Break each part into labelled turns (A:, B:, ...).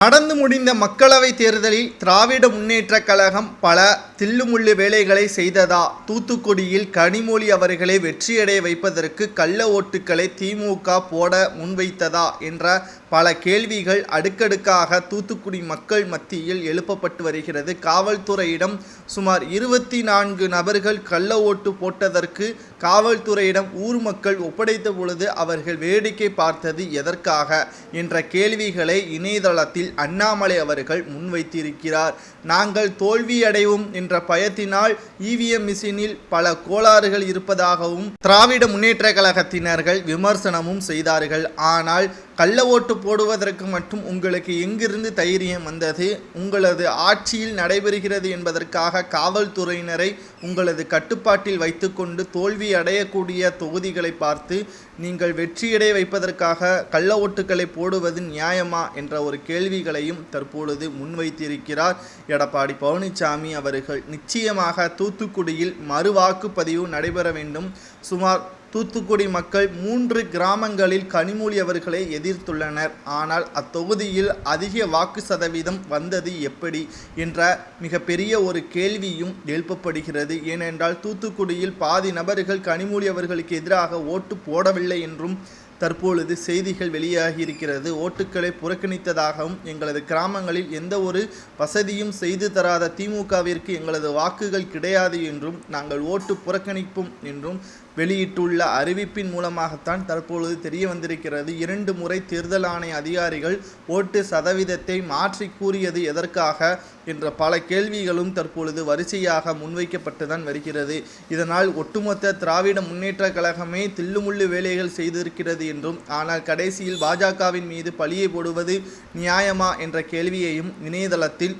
A: நடந்து முடிந்த மக்களவைத் தேர்தலில் திராவிட முன்னேற்றக் கழகம் பல தில்லுமுள்ளு வேலைகளை செய்ததா? தூத்துக்குடியில் கனிமொழி அவர்களை வெற்றியடைய வைப்பதற்கு கள்ள ஓட்டுக்களை திமுக போட முன்வைத்ததா என்ற பல கேள்விகள் அடுக்கடுக்காக தூத்துக்குடி மக்கள் மத்தியில் எழுப்பப்பட்டு வருகிறது. காவல்துறையிடம் சுமார் 24 நபர்கள் கள்ள ஓட்டு போட்டதற்கு காவல்துறையிடம் ஊர் மக்கள் ஒப்படைத்த பொழுது அவர்கள் வேடிக்கை பார்த்தது எதற்காக என்ற கேள்விகளை இணையதளத்தில் அண்ணாமலை அவர்கள் முன்வைத்திருக்கிறார். நாங்கள் தோல்வியடைவோம் என்ற பயத்தினால் இவிஎம் மிஷினில் பல கோளாறுகள் இருப்பதாகவும் திராவிட முன்னேற்ற கழகத்தினர்கள் விமர்சனமும் செய்தார்கள். ஆனால் கள்ள ஓட்டு போடுவதற்கு மட்டும் உங்களுக்கு எங்கிருந்து தைரியம் வந்தது? உங்களது ஆட்சியில் நடைபெறுகிறது என்பதற்காக காவல்துறையினரை உங்களது கட்டுப்பாட்டில் வைத்துக்கொண்டு தோல்வி அடையக்கூடிய தொகுதிகளை பார்த்து நீங்கள் வெற்றியடைய வைப்பதற்காக கள்ள ஓட்டுக்களை போடுவது நியாயமா என்ற ஒரு கேள்விகளையும் தற்பொழுது முன்வைத்திருக்கிறார் எடப்பாடி பழனிசாமி அவர்கள். நிச்சயமாக தூத்துக்குடியில் மறுவாக்குப்பதிவு நடைபெற வேண்டும். சுமார் தூத்துக்குடி மக்கள் 3 கிராமங்களில் கனிமொழி அவர்களை எதிர்த்துள்ளனர். ஆனால் அத்தொகுதியில் அதிக வாக்கு சதவீதம் வந்தது எப்படி என்ற மிகப்பெரிய ஒரு கேள்வியும் எழுப்பப்படுகிறது. ஏனென்றால் தூத்துக்குடியில் பாதி நபர்கள் கனிமொழி அவர்களுக்கு எதிராக ஓட்டு போடவில்லை என்றும் தற்பொழுது செய்திகள் வெளியாகி இருக்கிறது. ஓட்டுக்களை புறக்கணித்ததாகவும் எங்களது கிராமங்களில் எந்த ஒரு வசதியும் செய்து தராத திமுகவிற்கு எங்களது வாக்குகள் கிடையாது என்றும் நாங்கள் ஓட்டு புறக்கணிப்போம் என்றும் வெளியிட்டுள்ள அறிவிப்பின் மூலமாகத்தான் தற்பொழுது தெரிய வந்திருக்கிறது. 2 முறை தேர்தல் ஆணைய அதிகாரிகள் ஓட்டு சதவீதத்தை மாற்றி கூறியது எதற்காக என்ற பல கேள்விகளும் தற்பொழுது வரிசையாக முன்வைக்கப்பட்டுதான் வருகிறது. இதனால் ஒட்டுமொத்த திராவிட முன்னேற்ற கழகமே தில்லுமுள்ளு வேலைகள் செய்திருக்கிறது என்றும், ஆனால் கடைசியில் பாஜகவின் மீது பழியை போடுவது நியாயமா என்ற கேள்வியையும் இணையதளத்தில்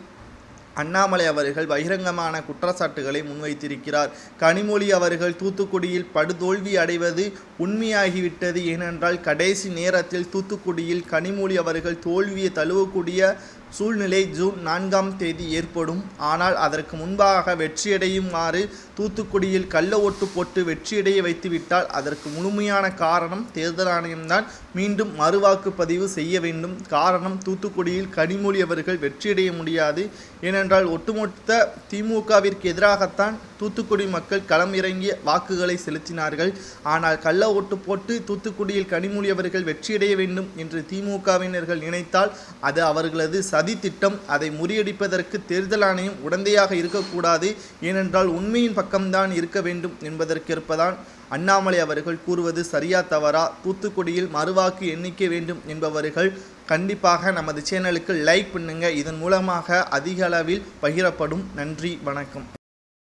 A: அண்ணாமலை அவர்கள் பகிரங்கமான குற்றச்சாட்டுகளை முன்வைத்திருக்கிறார். கனிமொழி அவர்கள் தூத்துக்குடியில் படுதோல்வி அடைவது உண்மையாகிவிட்டது. ஏனென்றால் கடைசி நேரத்தில் தூத்துக்குடியில் கனிமொழி அவர்கள் தோல்வியை தழுவக்கூடிய சூழ்நிலை ஜூன் 4ஆம் தேதி ஏற்படும். ஆனால் அதற்கு முன்பாக வெற்றியடையுமாறு தூத்துக்குடியில் கள்ள ஓட்டு போட்டு வெற்றியடைய வைத்துவிட்டால் அதற்கு முழுமையான காரணம் தேர்தல் ஆணையம்தான் மீண்டும் மறுவாக்குப்பதிவு செய்ய வேண்டும். காரணம் தூத்துக்குடியில் கனிமொழி அவர்கள் வெற்றியடைய முடியாது. ஏனென்றால் ஒட்டுமொத்த திமுகவிற்கு எதிராகத்தான் தூத்துக்குடி மக்கள் களம் இறங்கிய வாக்குகளை செலுத்தினார்கள். ஆனால் கள்ள ஓட்டு போட்டு தூத்துக்குடியில் கனிமொழி அவர்கள் வெற்றியடைய வேண்டும் என்று திமுகவினர்கள் நினைத்தால் அது அவர்களது சதி திட்டம். அதை முறியடிப்பதற்கு தேர்தல் ஆணையம் உடந்தையாக இருக்கக்கூடாது. ஏனென்றால் உண்மையின் பக்கம்தான் இருக்க வேண்டும் என்பதற்கேற்பதான் அண்ணாமலை அவர்கள் கூறுவது சரியா தவறா? தூத்துக்குடியில் மறுவாக்கு எண்ணிக்கை வேண்டும் என்பவர்கள் கண்டிப்பாக நமது சேனலுக்கு லைக் பண்ணுங்க. இதன் மூலமாக அதிக அளவில் பகிரப்படும். நன்றி, வணக்கம்.